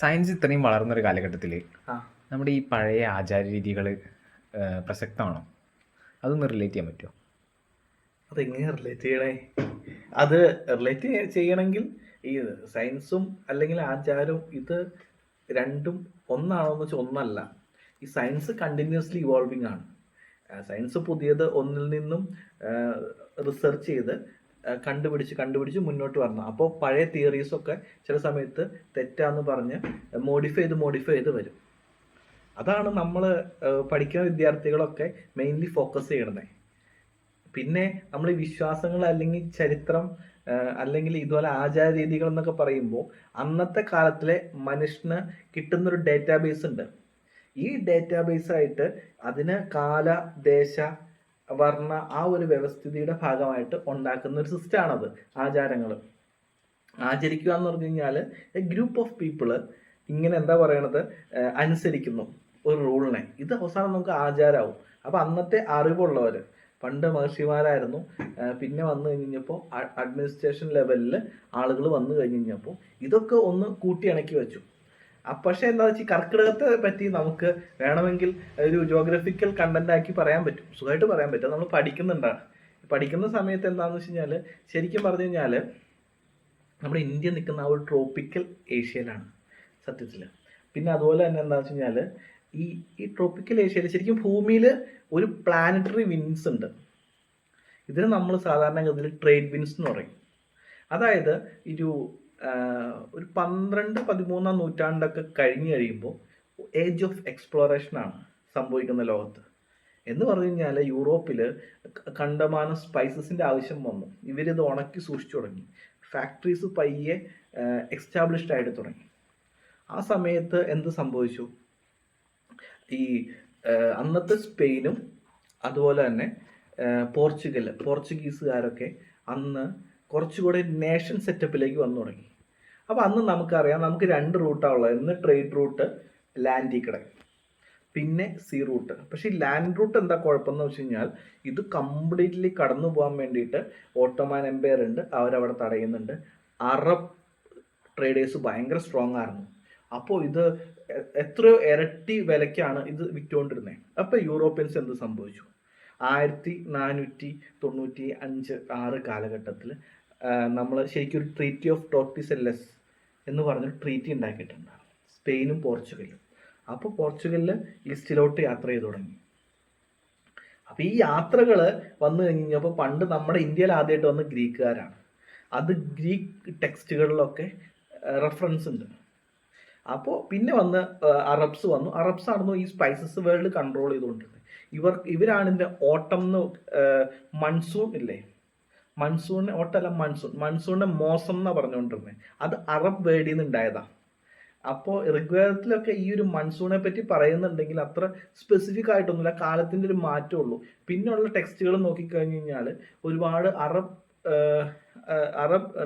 Science ഇത്രയും വളർന്നൊരു കാലഘട്ടത്തിൽ നമ്മുടെ ഈ പഴയ ആചാരരീതികൾ പ്രസക്തമാണോ? അതൊന്ന് റിലേറ്റ് ചെയ്യാൻ പറ്റുമോ? അതെങ്ങനെ റിലേറ്റ് ചെയ്യണേ? അത് റിലേറ്റ് ചെയ്യണമെങ്കിൽ ഈ സയൻസും അല്ലെങ്കിൽ ആചാരവും ഇത് രണ്ടും ഒന്നാണോ എന്ന് വെച്ചാൽ ഒന്നല്ല. ഈ സയൻസ് കണ്ടിന്യൂസ്ലി ഇവോൾവിങ് ആണ്. സയൻസ് പുതിയത് ഒന്നിൽ നിന്നും റിസർച്ച് ചെയ്ത് കണ്ടുപിടിച്ച് മുന്നോട്ട് വരണം. അപ്പോൾ പഴയ തിയറീസൊക്കെ ചില സമയത്ത് തെറ്റാന്ന് പറഞ്ഞ് മോഡിഫൈ ചെയ്ത് വരും. അതാണ് നമ്മൾ പഠിക്കുന്ന വിദ്യാർത്ഥികളൊക്കെ മെയിൻലി ഫോക്കസ് ചെയ്യണത്. പിന്നെ നമ്മൾ ഈ വിശ്വാസങ്ങൾ അല്ലെങ്കിൽ ചരിത്രം അല്ലെങ്കിൽ ഇതുപോലെ ആചാര രീതികൾ എന്നൊക്കെ പറയുമ്പോൾ അന്നത്തെ കാലത്തിലെ മനുഷ്യന് കിട്ടുന്നൊരു ഡേറ്റാബേസ് ഉണ്ട്. ഈ ഡേറ്റാബേസ് ആയിട്ട് അതിന് കാല, ദേശ, വർണ്ണ ആ ഒരു വ്യവസ്ഥിതിയുടെ ഭാഗമായിട്ട് ഉണ്ടാക്കുന്ന ഒരു സിസ്റ്റമാണത് ആചാരങ്ങൾ. ആചരിക്കുക എന്ന് പറഞ്ഞു കഴിഞ്ഞാൽ എ ഗ്രൂപ്പ് ഓഫ് പീപ്പിള് ഇങ്ങനെ എന്താ പറയണത് അനുസരിക്കുന്നു ഒരു റൂളിനെ. ഇത് അവസാനം നമുക്ക് ആചാരമാവും. അപ്പം അന്നത്തെ അറിവുള്ളവർ പണ്ട് മഹർഷിമാരായിരുന്നു. പിന്നെ വന്നു കഴിഞ്ഞപ്പോൾ അഡ്മിനിസ്ട്രേഷൻ ലെവലിൽ ആളുകൾ വന്നു കഴിഞ്ഞപ്പോൾ ഇതൊക്കെ ഒന്ന് കൂട്ടിയിണക്കി വെച്ചു. പക്ഷെ എന്താ വെച്ചാൽ കർക്കിടകത്തെ പറ്റി നമുക്ക് വേണമെങ്കിൽ ഒരു ജോഗ്രഫിക്കൽ കണ്ടന്റ് ആക്കി പറയാൻ പറ്റും, സുഖമായിട്ട് പറയാൻ പറ്റും. നമ്മൾ പഠിക്കുന്നുണ്ടാണ്. പഠിക്കുന്ന സമയത്ത് എന്താണെന്ന് വെച്ച് കഴിഞ്ഞാൽ ശരിക്കും പറഞ്ഞു കഴിഞ്ഞാൽ നമ്മുടെ ഇന്ത്യ നിൽക്കുന്ന ആ ഒരു ട്രോപ്പിക്കൽ ഏഷ്യയിലാണ് സത്യത്തിൽ. പിന്നെ അതുപോലെ തന്നെ എന്താണെന്ന് വെച്ച് കഴിഞ്ഞാൽ ഈ ട്രോപ്പിക്കൽ ഏഷ്യയിൽ ശരിക്കും ഭൂമിയിൽ ഒരു പ്ലാനറ്ററി വിൻസ് ഉണ്ട്. ഇതിന് നമ്മൾ സാധാരണഗതിയിൽ ട്രേഡ് വിൻസ് എന്ന് പറയും. അതായത് ഒരു 12-13 നൂറ്റാണ്ടൊക്കെ കഴിഞ്ഞ് കഴിയുമ്പോൾ ഏജ് ഓഫ് എക്സ്പ്ലോറേഷനാണ് സംഭവിക്കുന്ന ലോകത്ത്. എന്ന് പറഞ്ഞു കഴിഞ്ഞാൽ യൂറോപ്പിൽ കണ്ടമാനം സ്പൈസസിൻ്റെ ആവശ്യം വന്നു. ഇവരിത് ഉണക്കി സൂക്ഷിച്ചു തുടങ്ങി. ഫാക്ടറീസ് പയ്യെ എക്സ്റ്റാബ്ലിഷ്ഡ് ആയിട്ട് തുടങ്ങി. ആ സമയത്ത് എന്ത് സംഭവിച്ചു? ഈ അന്നത്തെ സ്പെയിനും അതുപോലെ തന്നെ പോർച്ചുഗീസുകാരൊക്കെ അന്ന് കുറച്ചുകൂടെ നേഷൻ സെറ്റപ്പിലേക്ക് വന്നു തുടങ്ങി. അപ്പോൾ അന്ന് നമുക്കറിയാം, നമുക്ക് 2 റൂട്ടാണ് ഉള്ളത്. ഒന്ന് ട്രേഡ് റൂട്ട്, ലാൻഡിൽ കൂടെ, പിന്നെ സീ റൂട്ട്. പക്ഷേ ഈ ലാൻഡ് റൂട്ട് എന്താ കുഴപ്പമെന്ന് വെച്ച് കഴിഞ്ഞാൽ ഇത് കംപ്ലീറ്റ്ലി കടന്നു പോകാൻ വേണ്ടിയിട്ട് ഓട്ടോമാൻ എംപയർ ഉണ്ട്, അവരവിടെ തടയുന്നുണ്ട്. അറബ് ട്രേഡേഴ്സ് ഭയങ്കര സ്ട്രോങ് ആയിരുന്നു. അപ്പോൾ ഇത് എത്രയോ ഇരട്ടി വിലയ്ക്കാണ് ഇത് വിറ്റുകൊണ്ടിരുന്നത്. അപ്പോൾ യൂറോപ്യൻസ് എന്ത് സംഭവിച്ചു? 1495-6 കാലഘട്ടത്തിൽ നമ്മൾ ശരിക്കും ഒരു ട്രീറ്റി ഓഫ് ടോർട്ടിസെല്ലസ് എന്ന് പറഞ്ഞൊരു ട്രീറ്റി ഉണ്ടാക്കിയിട്ടുണ്ട്, സ്പെയിനും പോർച്ചുഗലും. അപ്പോൾ പോർച്ചുഗലിൽ ഈസ്റ്റിലോട്ട് യാത്ര ചെയ്തു തുടങ്ങി. അപ്പോൾ ഈ യാത്രകൾ വന്നു കഴിഞ്ഞപ്പോൾ പണ്ട് നമ്മുടെ ഇന്ത്യയിൽ ആദ്യമായിട്ട് വന്ന ഗ്രീക്കുകാരാണ്. അത് ഗ്രീക്ക് ടെക്സ്റ്റുകളിലൊക്കെ റെഫറൻസ് ഉണ്ട്. അപ്പോൾ പിന്നെ വന്ന് അറബ്സ് വന്നു. അറബ്സ് ആയിരുന്നു ഈ സ്പൈസസ് വേൾഡ് കൺട്രോൾ ചെയ്തുകൊണ്ടിരുന്നത്. ഇവരാണ് ഇതിൻ്റെ ഓട്ടം എന്ന് മൺസൂൺ ഇല്ലേ, മൺസൂണിന്റെ മോസം എന്നാ പറഞ്ഞുകൊണ്ടിരുന്നത്. അത് അറബ് വേർഡിൽ നിന്ന് ഉണ്ടായതാണ്. അപ്പോൾ ഋഗ്വേദത്തിലൊക്കെ ഈ ഒരു മൺസൂണെ പറ്റി പറയുന്നുണ്ടെങ്കിൽ അത്ര സ്പെസിഫിക് ആയിട്ടൊന്നുമില്ല, കാലത്തിന്റെ ഒരു മാറ്റമുള്ളൂ. പിന്നെയുള്ള ടെക്സ്റ്റുകൾ നോക്കിക്കഴിഞ്ഞ് കഴിഞ്ഞാൽ ഒരുപാട് അറബ്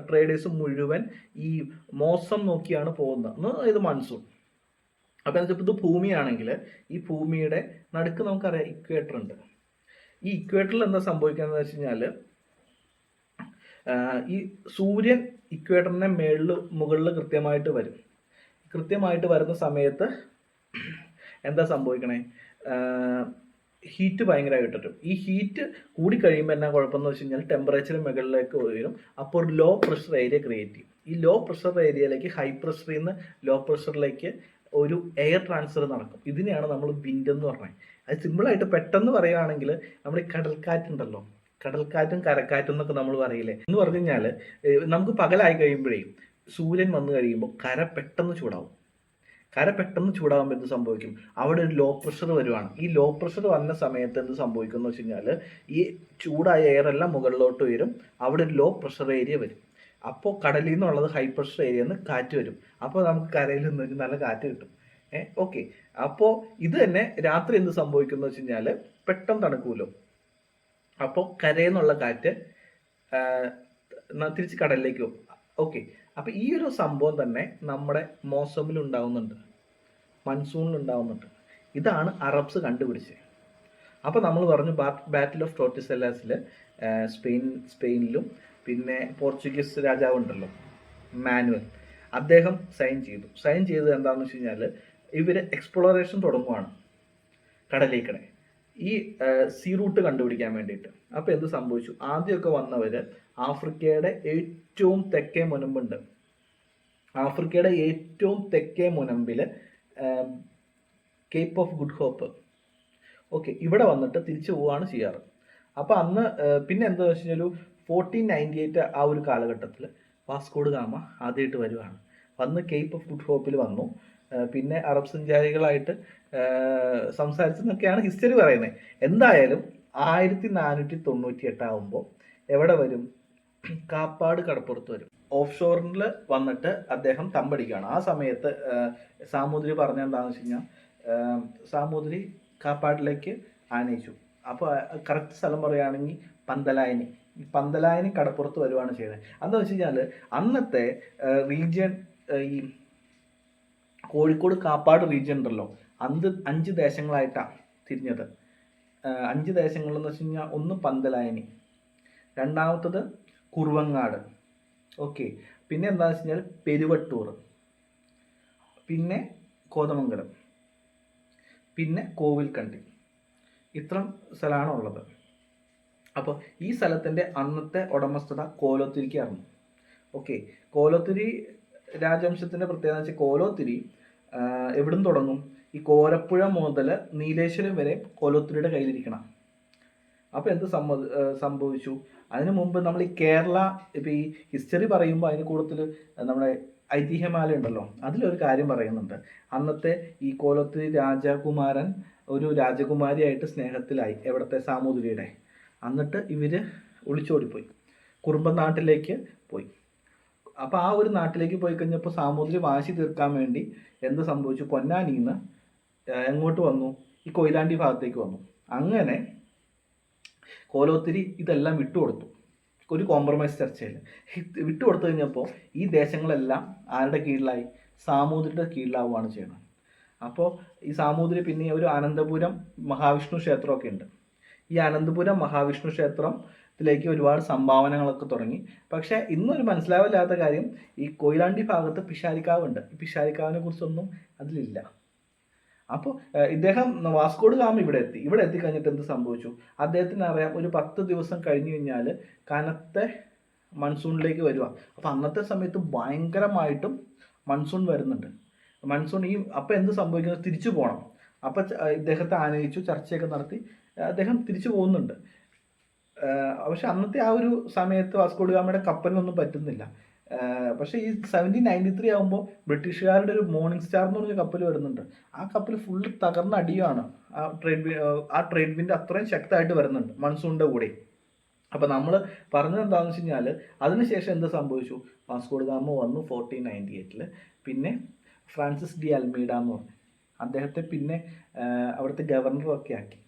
ട്രേഡേഴ്സ് മുഴുവൻ ഈ മോസം നോക്കിയാണ് പോകുന്നത്, ഇത് മൺസൂൺ. അപ്പം എന്താ വെച്ചാൽ ഇത് ഭൂമിയാണെങ്കിൽ ഈ ഭൂമിയുടെ നടുക്ക് നമുക്കറിയാം ഇക്വേറ്റർ ഉണ്ട്. ഈ ഇക്വേറ്ററിൽ എന്താ സംഭവിക്കുന്നത് വെച്ച് കഴിഞ്ഞാൽ ഈ സൂര്യൻ ഇക്വേറ്ററിന്റെ മുകളിൽ കൃത്യമായിട്ട് വരും. കൃത്യമായിട്ട് വരുന്ന സമയത്ത് എന്താ സംഭവിക്കണേ? ഹീറ്റ് ഭയങ്കരമായിട്ട് വരും. ഈ ഹീറ്റ് കൂടി കഴിയുമ്പോൾ എന്നാ കുഴപ്പമെന്ന് വെച്ച് കഴിഞ്ഞാൽ ടെമ്പറേച്ചർ മുകളിലേക്ക് വരും. അപ്പോൾ ഒരു ലോ പ്രഷർ ഏരിയ ക്രിയേറ്റ് ചെയ്യും. ഈ ലോ പ്രഷർ ഏരിയയിലേക്ക് ഹൈ പ്രഷറിൽ നിന്ന് ലോ പ്രഷറിലേക്ക് ഒരു എയർ ട്രാൻസ്ഫർ നടക്കും. ഇതിനെയാണ് നമ്മൾ വിൻഡ് എന്ന് പറഞ്ഞത്. അത് സിമ്പിളായിട്ട് പെട്ടെന്ന് പറയുകയാണെങ്കിൽ നമ്മുടെ ഈ കടൽക്കാറ്റുണ്ടല്ലോ, കടൽക്കാറ്റും കരക്കാറ്റും എന്നൊക്കെ നമ്മൾ പറയില്ലേ, എന്ന് പറഞ്ഞു കഴിഞ്ഞാൽ നമുക്ക് പകലായി കഴിയുമ്പോഴേ സൂര്യൻ വന്നു കഴിയുമ്പോൾ കര പെട്ടെന്ന് ചൂടാവും. കര പെട്ടെന്ന് ചൂടാകുമ്പോൾ എന്ത് സംഭവിക്കും? അവിടെ ഒരു ലോ പ്രഷർ വരുവാണ്. ഈ ലോ പ്രഷർ വന്ന സമയത്ത് എന്ത് സംഭവിക്കും എന്ന് വെച്ച് കഴിഞ്ഞാൽ ഈ ചൂടായ എയർ എല്ലാം മുകളിലോട്ട് വരും. അവിടെ ഒരു ലോ പ്രഷർ ഏരിയ വരും. അപ്പോൾ കടലിൽ നിന്നുള്ളത് ഹൈ പ്രഷർ ഏരിയയിൽ നിന്ന് കാറ്റ് വരും. അപ്പോൾ നമുക്ക് കരയിൽ നിന്ന് നല്ല കാറ്റ് കിട്ടും. ഓക്കെ. അപ്പോൾ ഇത് തന്നെ രാത്രി എന്ത് സംഭവിക്കുന്നു വെച്ച് കഴിഞ്ഞാൽ പെട്ടെന്ന് തണുക്കുമല്ലോ. അപ്പോൾ കരയിൽ നിന്നുള്ള കാറ്റ് തിരിച്ച് കടലിലേക്ക് പോകും. ഓക്കെ. അപ്പം ഈ ഒരു സംഭവം തന്നെ നമ്മുടെ മോസമിൽ ഉണ്ടാവുന്നുണ്ട്, മൺസൂണിൽ ഉണ്ടാവുന്നുണ്ട്. ഇതാണ് അറബ്സ് കണ്ടുപിടിച്ചത്. അപ്പോൾ നമ്മൾ പറഞ്ഞു ബാറ്റിൽ ഓഫ് ടോർട്ടിസെല്ലാസിൽ സ്പെയിനിലും പിന്നെ പോർച്ചുഗീസ് രാജാവുണ്ടല്ലോ മാനുവൽ, അദ്ദേഹം സൈൻ ചെയ്തത് എന്താണെന്ന് വെച്ച് കഴിഞ്ഞാൽ ഇവർ എക്സ്പ്ലോറേഷൻ തുടങ്ങുവാണ് കടലേക്കടെ ഈ സീ റൂട്ട് കണ്ടുപിടിക്കാൻ വേണ്ടിയിട്ട്. അപ്പോൾ എന്ത് സംഭവിച്ചു, ആദ്യമൊക്കെ വന്നവർ ആഫ്രിക്കയുടെ ഏറ്റവും തെക്കേ മുനമ്പുണ്ട്, ആഫ്രിക്കയുടെ ഏറ്റവും തെക്കേ മുനമ്പിൽ cape of good hope, okay, ഇവിടെ വന്നിട്ട് തിരിച്ചു പോവുകയാണ് ചെയ്യാറ്. അപ്പോൾ അന്ന് പിന്നെ എന്താ വെച്ച് കഴിഞ്ഞാൽ 1498 ആ ഒരു കാലഘട്ടത്തിൽ വാസ്കോഡ് ഗാമ ആദ്യമായിട്ട് വരുവാണ്. വന്ന് കേപ്പ് ഓഫ് ഗുഡ് ഹോപ്പിൽ വന്നു. പിന്നെ അറബ് സഞ്ചാരികളായിട്ട് സംസാരിച്ചെന്നൊക്കെയാണ് ഹിസ്റ്ററി പറയുന്നത്. എന്തായാലും 1498 ആകുമ്പോൾ എവിടെ വരും, കാപ്പാട് കടപ്പുറത്ത് വരും. ഓഫ് ഷോറിൽ വന്നിട്ട് അദ്ദേഹം തമ്പടിക്കുകയാണ്. ആ സമയത്ത് സാമൂതിരി പറഞ്ഞ എന്താണെന്ന് വെച്ച് കഴിഞ്ഞാൽ സാമൂതിരി കാപ്പാടിലേക്ക് ആനയിച്ചു. അപ്പോൾ കറക്റ്റ് സ്ഥലം പറയുകയാണെങ്കിൽ പന്തലായനി കടപ്പുറത്ത് വരുവാണ് ചെയ്യുന്നത്. എന്താണെന്ന് വെച്ച് കഴിഞ്ഞാൽ അന്നത്തെ റീജിയൻ, ഈ കോഴിക്കോട് കാപ്പാട് റീജിയൻ ഉണ്ടല്ലോ, 5 ദേശങ്ങളായിട്ടാണ് തിരിഞ്ഞത്. 5 ദേശങ്ങളെന്ന് വെച്ച് കഴിഞ്ഞാൽ ഒന്ന് പന്തലായനി, രണ്ടാമത്തത് കുറുവങ്ങാട്, ഓക്കെ, പിന്നെ എന്താണെന്ന് വെച്ച് കഴിഞ്ഞാൽ പെരുവട്ടൂർ, പിന്നെ കോതമംഗലം, പിന്നെ കോവിൽക്കണ്ടി, ഇത്ര സ്ഥലമാണ് ഉള്ളത്. അപ്പോൾ ഈ സ്ഥലത്തിൻ്റെ അന്നത്തെ ഉടമസ്ഥത കോലോത്തിരിക്കായിരുന്നു. ഓക്കെ, കോലോത്തിരി രാജവംശത്തിൻ്റെ പ്രത്യേകത വെച്ചാൽ കോലോത്തിരി എവിടുന്ന് തുടങ്ങും, ഈ കോരപ്പുഴ മുതൽ നീലേശ്വരം വരെ കോലോത്തിരിയുടെ കയ്യിലിരിക്കണം. അപ്പോൾ എന്ത് സംഭവിച്ചു, അതിനു മുമ്പ് നമ്മൾ ഈ കേരള ഇപ്പോൾ ഈ ഹിസ്റ്ററി പറയുമ്പോൾ അതിന് കൂടുതൽ നമ്മുടെ ഐതിഹ്യമാല ഉണ്ടല്ലോ, അതിലൊരു കാര്യം പറയുന്നുണ്ട്. അന്നത്തെ ഈ കോലോത്തിരി രാജകുമാരൻ ഒരു രാജകുമാരിയായിട്ട് സ്നേഹത്തിലായി, എവിടത്തെ സാമൂതിരിയുടെ. എന്നിട്ട് ഇവർ ഒളിച്ചോടിപ്പോയി, കുറുമ്പനാട്ടിലേക്ക് പോയി. അപ്പോൾ ആ ഒരു നാട്ടിലേക്ക് പോയി കഴിഞ്ഞപ്പോൾ സാമൂതിരി വാശി തീർക്കാൻ വേണ്ടി എന്ത് സംഭവിച്ചു, പൊന്നാനിയിൽ നിന്ന് എങ്ങോട്ട് വന്നു, ഈ കൊയിലാണ്ടി ഭാഗത്തേക്ക് വന്നു. അങ്ങനെ കോലോത്തിരി ഇതെല്ലാം വിട്ടുകൊടുത്തു, ഒരു കോംപ്രമൈസ് ചർച്ചയിൽ വിട്ടുകൊടുത്തു കഴിഞ്ഞപ്പോൾ ഈ ദേശങ്ങളെല്ലാം ആരുടെ കീഴിലായി, സാമൂതിരിയുടെ കീഴിലാവുകയാണ് ചെയ്യുന്നത്. അപ്പോൾ ഈ സാമൂതിരി പിന്നെ ഒരു അനന്തപുരം മഹാവിഷ്ണു ക്ഷേത്രമൊക്കെ ഉണ്ട്. ഈ അനന്തപുരം മഹാവിഷ്ണു ക്ഷേത്രത്തിലേക്ക് ഒരുപാട് സംഭാവനകളൊക്കെ തുടങ്ങി. പക്ഷേ ഇന്നൊരു മനസ്സിലാവില്ലാത്ത കാര്യം, ഈ കൊയിലാണ്ടി ഭാഗത്ത് പിഷാരിക്കാവുണ്ട്. ഈ പിഷാരിക്കാവിനെ കുറിച്ചൊന്നും അതിലില്ല. അപ്പോൾ ഇദ്ദേഹം വാസ്കോഡ് ഗാമ ഇവിടെ എത്തിക്കഴിഞ്ഞിട്ട് എന്ത് സംഭവിച്ചു, അദ്ദേഹത്തിന് അറിയാം ഒരു 10 ദിവസം കഴിഞ്ഞ് കഴിഞ്ഞാൽ കനത്ത മൺസൂണിലേക്ക് വരിക. അപ്പോൾ അന്നത്തെ സമയത്ത് ഭയങ്കരമായിട്ടും മൺസൂൺ വരുന്നുണ്ട്. അപ്പോൾ എന്ത് സംഭവിക്കുന്നത്, തിരിച്ചു പോകണം. അപ്പോൾ ഇദ്ദേഹത്തെ ആനയിച്ചു, ചർച്ചയൊക്കെ നടത്തി അദ്ദേഹം തിരിച്ചു പോകുന്നുണ്ട്. പക്ഷെ അന്നത്തെ ആ ഒരു സമയത്ത് വാസ്കോഡ് ഗാമയുടെ കപ്പലിനൊന്നും പറ്റുന്നില്ല. പക്ഷേ ഈ 1793 ആകുമ്പോൾ ബ്രിട്ടീഷുകാരുടെ ഒരു മോർണിംഗ് സ്റ്റാർ എന്ന് പറഞ്ഞ കപ്പൽ വരുന്നുണ്ട്. ആ കപ്പൽ ഫുള്ള് തകർന്ന അടിയാണ്. ആ ട്രേഡ് വിൻഡ് അത്രയും ശക്തമായിട്ട് വരുന്നുണ്ട് മൺസൂണിൻ്റെ കൂടെ. അപ്പോൾ നമ്മൾ പറഞ്ഞത് എന്താണെന്ന് വെച്ച് കഴിഞ്ഞാൽ അതിനുശേഷം എന്ത് സംഭവിച്ചു, വാസ്കോഡ് ഗാമ വന്നു 1498. പിന്നെ ഫ്രാൻസിസ് ഡി അൽമീഡ എന്ന് പറഞ്ഞു, അദ്ദേഹത്തെ പിന്നെ അവിടുത്തെ ഗവർണറൊക്കെ ആക്കി.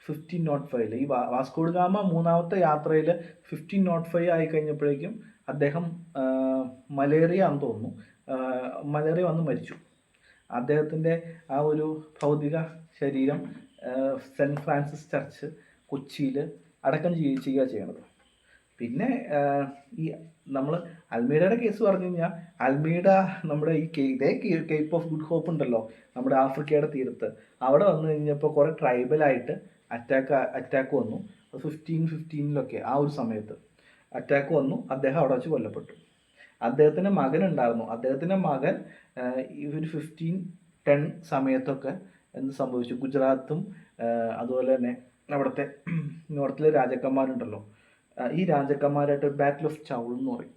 1505 ഈ വാസ്കോഡ് ഗാമ മൂന്നാമത്തെ യാത്രയിൽ 1505 ആയി കഴിഞ്ഞപ്പോഴേക്കും അദ്ദേഹം മലേറിയ ആണെന്ന് തോന്നുന്നു, മലേറിയ വന്ന് മരിച്ചു. അദ്ദേഹത്തിൻ്റെ ആ ഒരു ഭൗതിക ശരീരം സെൻറ്റ് ഫ്രാൻസിസ് ചർച്ച് കൊച്ചിയിൽ അടക്കം ചെയ്യുക ചെയ്യണത്. പിന്നെ ഈ നമ്മൾ അൽമീഡയുടെ കേസ് പറഞ്ഞു കഴിഞ്ഞാൽ, അൽമീഡ നമ്മുടെ ഇതേ കേപ്പ് ഓഫ് ഗുഡ് ഹോപ്പ് ഉണ്ടല്ലോ നമ്മുടെ ആഫ്രിക്കയുടെ തീരത്ത്, അവിടെ വന്നു കഴിഞ്ഞപ്പോൾ കുറേ ട്രൈബലായിട്ട് അറ്റാക്ക് വന്നു. 1515 ആ ഒരു സമയത്ത് അറ്റാക്ക് വന്നു. അദ്ദേഹം അവിടെ വെച്ച് കൊല്ലപ്പെട്ടു. അദ്ദേഹത്തിൻ്റെ മകനുണ്ടായിരുന്നു. അദ്ദേഹത്തിൻ്റെ മകൻ ഒരു 1510 സമയത്തൊക്കെ എന്ത് സംഭവിച്ചു, ഗുജറാത്തും അതുപോലെ തന്നെ അവിടുത്തെ നോർത്തിലെ രാജാക്കന്മാരുണ്ടല്ലോ, ഈ രാജാക്കന്മാരായിട്ട് ബാറ്റിൽ ഓഫ് ചൗൾ എന്ന് പറയും,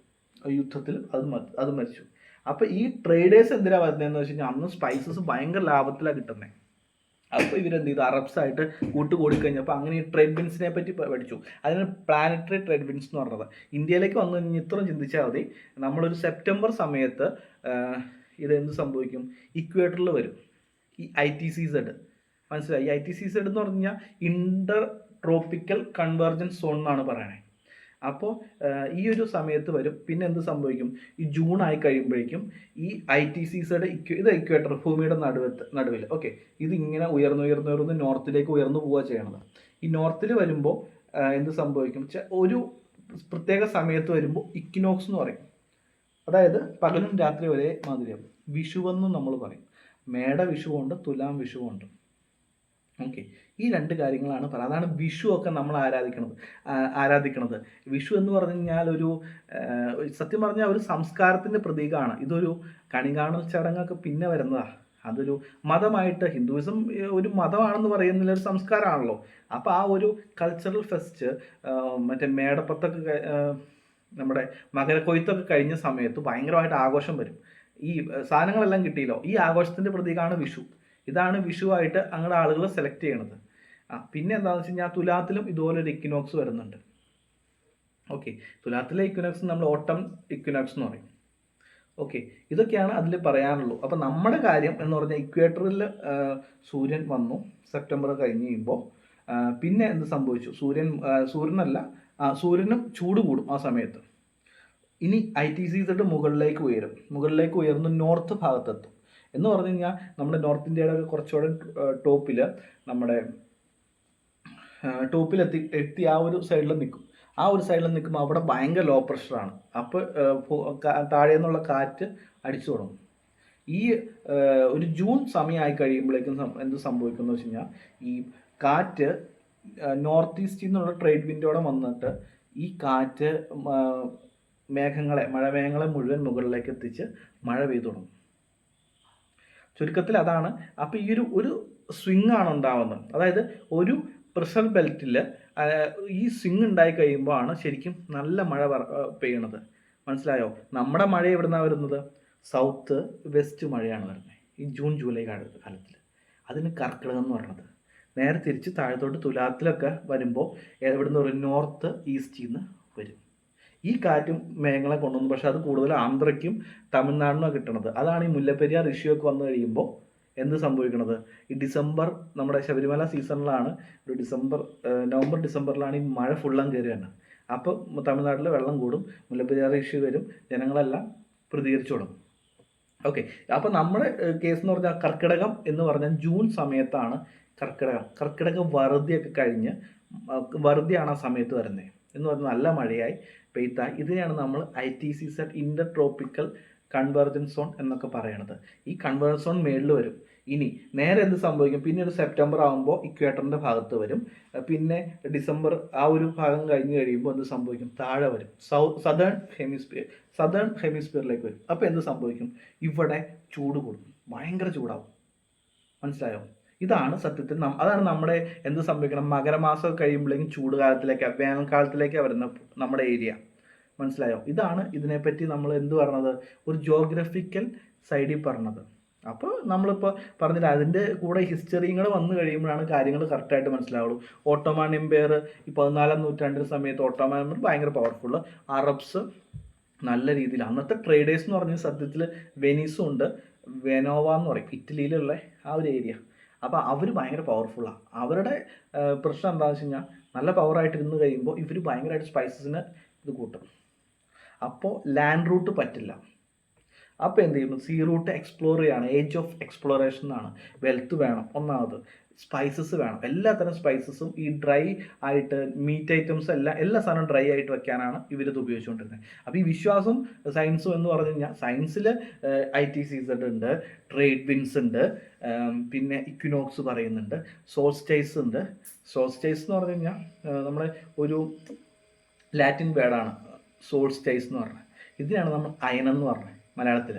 യുദ്ധത്തിൽ അത് മരിച്ചു. അപ്പോൾ ഈ ട്രേഡേഴ്സ് എന്തിനാണ് വരുന്നതെന്ന് വെച്ച് കഴിഞ്ഞാൽ അന്ന് സ്പൈസസ് ഭയങ്കര ലാഭത്തിലാണ് കിട്ടുന്നത്. അപ്പോൾ ഇവരെന്ത് ചെയ്തു, അറബ്സായിട്ട് കൂടിക്കഴിഞ്ഞപ്പോൾ അങ്ങനെ ഈ ട്രേഡ് വിൻസിനെ പറ്റി പഠിച്ചു. അതിന് പ്ലാനറ്ററി ട്രേഡ് വിൻസ് എന്ന് പറഞ്ഞത്. ഇന്ത്യയിലേക്ക് വന്നു കഴിഞ്ഞാൽ ഇത്രയും ചിന്തിച്ചാൽ മതി, നമ്മളൊരു സെപ്റ്റംബർ സമയത്ത് ഇതെന്ത് സംഭവിക്കും, ഇക്വേറ്ററിൽ വരും ഈ ITCZ. മനസ്സിലായി, ഈ ITCZ എന്ന് പറഞ്ഞു കഴിഞ്ഞാൽ ഇൻ്റർ ട്രോപ്പിക്കൽ കൺവെർജൻസ് സോൺ എന്നാണ് പറയണേ. അപ്പോൾ ഈ ഒരു സമയത്ത് വരും. പിന്നെ എന്ത് സംഭവിക്കും, ഈ ജൂൺ ആയി കഴിയുമ്പോഴേക്കും ഈ ITCZ ഇത് ഇക്വേറ്റർ ഭൂമിയുടെ നടുവിൽ, ഓക്കെ, ഇതിങ്ങനെ ഉയർന്ന് നോർത്തിലേക്ക് ഉയർന്നു പോവുക ചെയ്യണത്. ഈ നോർത്തിൽ വരുമ്പോൾ എന്ത് സംഭവിക്കും വെച്ചാൽ ഒരു പ്രത്യേക സമയത്ത് വരുമ്പോൾ ഇക്വിനോക്സ് എന്ന് പറയും. അതായത് പകലും രാത്രി ഒരേ മാതിരിയാവും. വിഷുവെന്നും നമ്മൾ പറയും. മേട വിഷുവുണ്ട്, തുലാം വിഷുവുണ്ട്. ഓക്കെ, ഈ രണ്ട് കാര്യങ്ങളാണ് അതാണ് വിഷു ഒക്കെ നമ്മൾ ആരാധിക്കണത്. വിഷു എന്ന് പറഞ്ഞു കഴിഞ്ഞാൽ സത്യം പറഞ്ഞാൽ ഒരു സംസ്കാരത്തിൻ്റെ പ്രതീകമാണ്. ഇതൊരു കണി കാണൽ ചടങ്ങൊക്കെ പിന്നെ വരുന്നതാണ്. അതൊരു മതമായിട്ട് ഹിന്ദുയിസം ഒരു മതമാണെന്ന് പറയുന്നില്ല, ഒരു സംസ്കാരമാണല്ലോ. അപ്പോൾ ആ ഒരു കൾച്ചറൽ ഫെസ്റ്റ് മറ്റേ മേടപ്പത്തൊക്കെ നമ്മുടെ മകരക്കൊയ്ത്തൊക്കെ കഴിഞ്ഞ സമയത്ത് ഭയങ്കരമായിട്ട് ആഘോഷം വരും. ഈ സാധനങ്ങളെല്ലാം കിട്ടിയല്ലോ, ഈ ആഘോഷത്തിൻ്റെ പ്രതീകമാണ് വിഷു. ഇതാണ് വിഷുവായിട്ട് അങ്ങടെ ആളുകൾ സെലക്ട് ചെയ്യണത്. പിന്നെ എന്താണെന്ന് വെച്ച് കഴിഞ്ഞാൽ തുലാത്തിലും ഇതുപോലൊരു ഇക്വിനോക്സ് വരുന്നുണ്ട്. ഓക്കെ, തുലാത്തിലെ ഇക്വിനോക്സ് നമ്മൾ ഓട്ടം ഇക്വിനോക്സ് എന്ന് പറയും. ഓക്കെ, ഇതൊക്കെയാണ് അതിൽ പറയാനുള്ളൂ. അപ്പം നമ്മുടെ കാര്യം എന്ന് പറഞ്ഞാൽ ഇക്വേറ്ററിൽ സൂര്യൻ വന്നു സെപ്റ്റംബർ കഴിഞ്ഞ് കഴിയുമ്പോൾ പിന്നെ എന്ത് സംഭവിച്ചു? സൂര്യനും ചൂട് കൂടും ആ സമയത്ത്. ഇനി ITCZ മുകളിലേക്ക് ഉയർന്ന് നോർത്ത് ഭാഗത്തെത്തും. എന്ന് പറഞ്ഞു കഴിഞ്ഞാൽ നമ്മുടെ നോർത്ത് ഇന്ത്യയുടെ കുറച്ചുകൂടെ നമ്മുടെ ടോപ്പിലെത്തി ആ ഒരു സൈഡിൽ നിൽക്കും. ആ ഒരു സൈഡിൽ നിൽക്കുമ്പോൾ അവിടെ ഭയങ്കര ലോ പ്രഷറാണ്. അപ്പോൾ താഴെ നിന്നുള്ള കാറ്റ് അടിച്ചു തുടങ്ങും. ഈ ഒരു ജൂൺ സമയമായി കഴിയുമ്പോഴേക്കും എന്ത് സംഭവിക്കുന്നു വെച്ച് കഴിഞ്ഞാൽ ഈ കാറ്റ് നോർത്ത് ഈസ്റ്റിൽ നിന്നുള്ള ട്രേഡ് വിൻഡോടെ വന്നിട്ട് ഈ കാറ്റ് മഴമേഘങ്ങളെ മുഴുവൻ മുകളിലേക്ക് എത്തിച്ച് മഴ പെയ്തു തുടങ്ങും. ചുരുക്കത്തിൽ അതാണ്. അപ്പോൾ ഈ ഒരു സ്വിങ് ആണ് ഉണ്ടാവുന്നത്. അതായത് ഒരു പ്രഷർ ബെൽറ്റിൽ ഈ സ്വിങ് ഉണ്ടായി കഴിയുമ്പോൾ ആണ് ശരിക്കും നല്ല മഴ പെയ്യണത്. മനസ്സിലായോ? നമ്മുടെ മഴ എവിടുന്നാണ് വരുന്നത്? സൗത്ത് വെസ്റ്റ് മഴയാണ് വരുന്നത് ഈ ജൂൺ ജൂലൈ കാലത്തിൽ. അതിന് കർക്കിടകം എന്ന് പറയുന്നത്. നേരെ തിരിച്ച് താഴത്തോട്ട് തുലാത്തിലൊക്കെ വരുമ്പോൾ എവിടുന്ന് വരും? നോർത്ത് ഈസ്റ്റിൽ നിന്ന് വരും. ഈ കാറ്റും മേഘങ്ങളെ കൊണ്ടുവന്നു. പക്ഷെ അത് കൂടുതൽ ആന്ധ്രയ്ക്കും തമിഴ്നാടിനും കിട്ടണത്. അതാണ് ഈ മുല്ലപ്പെരിയാർ ഇഷ്യൂയൊക്കെ വന്നു കഴിയുമ്പോൾ എന്ത് സംഭവിക്കണത്? ഈ ഡിസംബർ നമ്മുടെ ശബരിമല സീസണിലാണ്, ഒരു നവംബർ ഡിസംബറിലാണ് ഈ മഴ ഫുള്ളം കയറി വരുന്നത്. അപ്പോൾ തമിഴ്നാട്ടിൽ വെള്ളം കൂടും, മുല്ലപ്പെരിയാർ ഇഷ്യൂ വരും, ജനങ്ങളെല്ലാം പ്രതികരിച്ചു തുടങ്ങും. ഓക്കെ, അപ്പോൾ നമ്മുടെ കേസ് എന്ന് പറഞ്ഞാൽ കർക്കിടകം എന്ന് പറഞ്ഞാൽ ജൂൺ സമയത്താണ് കർക്കിടക വറുതിയൊക്കെ കഴിഞ്ഞ് വറുതിയാണ് ആ സമയത്ത് വരുന്നത്. എന്ന് പറഞ്ഞാൽ നല്ല മഴയായി പെയ്ത്തായി. ഇതിനെയാണ് നമ്മൾ ITCZ Inter tropical convergence zone എന്നൊക്കെ പറയണത്. ഈ കൺവേർജൻസ് സോൺ മേളിൽ വരും. ഇനി നേരെ എന്ത് സംഭവിക്കും? പിന്നെ ഒരു സെപ്റ്റംബർ ആകുമ്പോൾ ഇക്വേറ്ററിൻ്റെ ഭാഗത്ത് വരും. പിന്നെ ഡിസംബർ ആ ഒരു ഭാഗം കഴിഞ്ഞ് കഴിയുമ്പോൾ എന്ത് സംഭവിക്കും? താഴെ വരും, സദേൺ ഹെമിസ്ഫിയറിലേക്ക് വരും. അപ്പോൾ എന്ത് സംഭവിക്കും? ഇവിടെ ചൂട് കൂടും, ഭയങ്കര ചൂടാവും. മനസ്സിലായോ? ഇതാണ് സത്യത്തിൽ അതാണ് നമ്മുടെ എന്ത് സംഭവിക്കണം? മകരമാസം കഴിയുമ്പോഴേക്കും ചൂട് കാലത്തിലേക്കാണ്, വേനൽക്കാലത്തിലേക്കാണ് വരുന്ന നമ്മുടെ ഏരിയ. മനസ്സിലായോ? ഇതാണ് ഇതിനെപ്പറ്റി നമ്മൾ എന്ത് പറഞ്ഞത്? ഒരു ജോഗ്രഫിക്കൽ സൈഡിൽ പറഞ്ഞത്. അപ്പോൾ നമ്മളിപ്പോൾ പറഞ്ഞില്ല, അതിൻ്റെ കൂടെ ഹിസ്റ്ററിയും കൂടെ വന്നു കഴിയുമ്പോഴാണ് കാര്യങ്ങൾ കറക്റ്റായിട്ട് മനസ്സിലാവുള്ളൂ. ഓട്ടോമാൻ എംപയർ ഈ 14ാം നൂറ്റാണ്ടിൻ്റെ സമയത്ത് ഓട്ടോമാൻ എംപയർ ഭയങ്കര പവർഫുള്ള്. അറബ്സ് നല്ല രീതിയിൽ അന്നത്തെ ട്രേഡേഴ്സ് എന്ന് പറഞ്ഞ സത്യത്തിൽ വെനീസും ഉണ്ട്, വെനോവ എന്ന് പറയും, ഇറ്റലിയിലുള്ള ആ ഒരു ഏരിയ. അപ്പോൾ അവർ ഭയങ്കര പവർഫുള്ളാണ്. അവരുടെ പ്രശ്നം എന്താണെന്ന് വെച്ച് കഴിഞ്ഞാൽ നല്ല പവറായിട്ട് ഇരുന്ന് കഴിയുമ്പോൾ ഇവർ ഭയങ്കരമായിട്ട് സ്പൈസസിന് ഇത് കൂട്ടും. അപ്പോൾ ലാൻഡ് റൂട്ട് പറ്റില്ല. അപ്പോൾ എന്ത് ചെയ്യുന്നു? സീ റൂട്ട് എക്സ്പ്ലോർ ചെയ്യാണ്. ഏജ് ഓഫ് എക്സ്പ്ലോറേഷൻ എന്നാണ്. വെൽത്ത് വേണം, ഒന്നാമത് സ്പൈസസ് വേണം. എല്ലാത്തരം സ്പൈസസും ഈ ഡ്രൈ ആയിട്ട് മീറ്റ് ഐറ്റംസ് എല്ലാ സാധനവും ഡ്രൈ ആയിട്ട് വെക്കാനാണ് ഇവരിത് ഉപയോഗിച്ചുകൊണ്ടിരുന്നത്. അപ്പോൾ ഈ വിശ്വാസം സയൻസും എന്ന് പറഞ്ഞു കഴിഞ്ഞാൽ സയൻസിൽ ITCZ ഉണ്ട്, ട്രേഡ് വിൻസ് ഉണ്ട്, പിന്നെ ഇക്വിനോക്സ് പറയുന്നുണ്ട്, സോൾസ്റ്റൈസ് ഉണ്ട്. സോൾസ്റ്റൈസ് എന്ന് പറഞ്ഞു കഴിഞ്ഞാൽ നമ്മുടെ ഒരു ലാറ്റിൻ വേർഡാണ് സോൾസ്റ്റൈസ് എന്ന് പറഞ്ഞത്. ഇതിനാണ് നമ്മൾ അയനം എന്ന് പറഞ്ഞത് മലയാളത്തിൽ.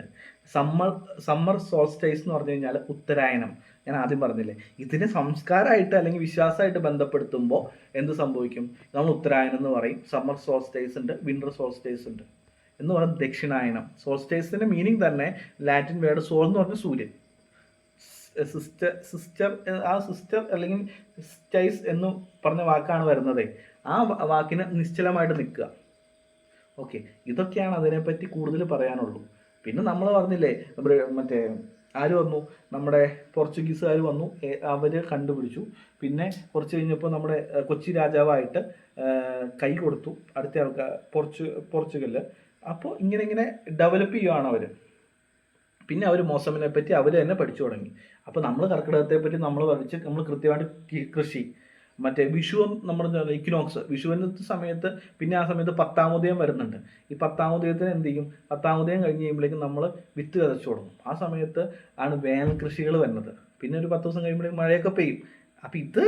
സമ്മർ സോൾസ്റ്റൈസ് എന്ന് പറഞ്ഞു കഴിഞ്ഞാൽ ഉത്തരായനം. ഞാൻ ആദ്യം പറഞ്ഞില്ലേ, ഇതിനെ സംസ്കാരമായിട്ട് അല്ലെങ്കിൽ വിശ്വാസമായിട്ട് ബന്ധപ്പെടുത്തുമ്പോൾ എന്ത് സംഭവിക്കും? നമ്മൾ ഉത്തരായനം എന്ന് പറയും. സമ്മർ സോൾസ്റ്റൈസ് ഉണ്ട്, വിൻ്റർ സോൾസ്റ്റൈസ് ഉണ്ട് എന്ന് പറയുന്നത് ദക്ഷിണായനം. സോൾസ്റ്റൈസിൻ്റെ മീനിങ് തന്നെ ലാറ്റിൻ വേർഡ് സോൾ എന്ന് പറഞ്ഞ സൂര്യൻ, സിസ്റ്റർ അല്ലെങ്കിൽ സ്റ്റൈസ് എന്ന് പറഞ്ഞ വാക്കാണ് വരുന്നത്. ആ വാക്കിന് നിശ്ചലമായിട്ട് നിൽക്കുക. ഓക്കെ, ഇതൊക്കെയാണ് അതിനെപ്പറ്റി കൂടുതൽ പറയാനുള്ളൂ. പിന്നെ നമ്മൾ പറഞ്ഞില്ലേ, മറ്റേ ആര് വന്നു? നമ്മുടെ പോർച്ചുഗീസുകാർ വന്നു, അവർ കണ്ടുപിടിച്ചു. പിന്നെ കുറച്ച് കഴിഞ്ഞപ്പോൾ നമ്മുടെ കൊച്ചി രാജാവായിട്ട് കൈ കൊടുത്തു അടുത്ത ആൾക്കാർ പോർച്ചുഗലിൽ. അപ്പോൾ ഇങ്ങനെ ഡെവലപ്പ് ചെയ്യുകയാണ് അവർ. പിന്നെ അവർ മോസമിനെ പറ്റി അവർ തന്നെ പഠിച്ചു തുടങ്ങി. അപ്പോൾ നമ്മൾ കർക്കിടകത്തെ പറ്റി നമ്മൾ പഠിച്ച് നമ്മൾ കൃത്യമായിട്ട് കൃഷി മറ്റേ വിഷു നമ്മൾ ഇക്വിനോക്സ് വിഷുവിനത്തെ സമയത്ത് പിന്നെ ആ സമയത്ത് 10-ാം ഉദയം വരുന്നുണ്ട്. ഈ 10-ാം ഉദയത്തിന് എന്ത് ചെയ്യും, 10-ാം ഉദയം കഴിഞ്ഞ് കഴിയുമ്പോഴേക്കും നമ്മൾ വിത്ത് വിതച്ചു തുടങ്ങും. ആ സമയത്ത് ആണ് വേനൽ കൃഷികൾ വരുന്നത്. പിന്നെ ഒരു 10 ദിവസം കഴിയുമ്പോഴേക്കും മഴയൊക്കെ പെയ്യും. അപ്പം ഇത്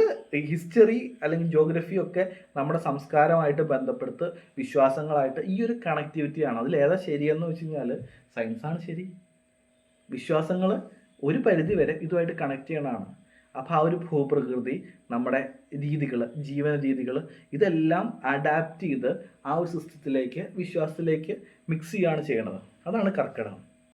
ഹിസ്റ്ററി അല്ലെങ്കിൽ ജോഗ്രഫി ഒക്കെ നമ്മുടെ സംസ്കാരമായിട്ട് ബന്ധപ്പെടുത്ത് വിശ്വാസങ്ങളായിട്ട് ഈ ഒരു കണക്ടിവിറ്റിയാണ്. അതിലേതാ ശരിയെന്ന് വെച്ച് കഴിഞ്ഞാൽ സയൻസാണ് ശരി. വിശ്വാസങ്ങൾ ഒരു പരിധി വരെ ഇതുമായിട്ട് കണക്ട് ചെയ്യണതാണ്. അപ്പോൾ ആ ഒരു ഭൂപ്രകൃതി, നമ്മുടെ രീതികൾ, ജീവന രീതികൾ ഇതെല്ലാം അഡാപ്റ്റ് ചെയ്ത് ആ ഒരു സിസ്റ്റത്തിലേക്ക്, വിശ്വാസത്തിലേക്ക് മിക്സ് ചെയ്യുകയാണ് ചെയ്യണത്. അതാണ് കർക്കിടകം.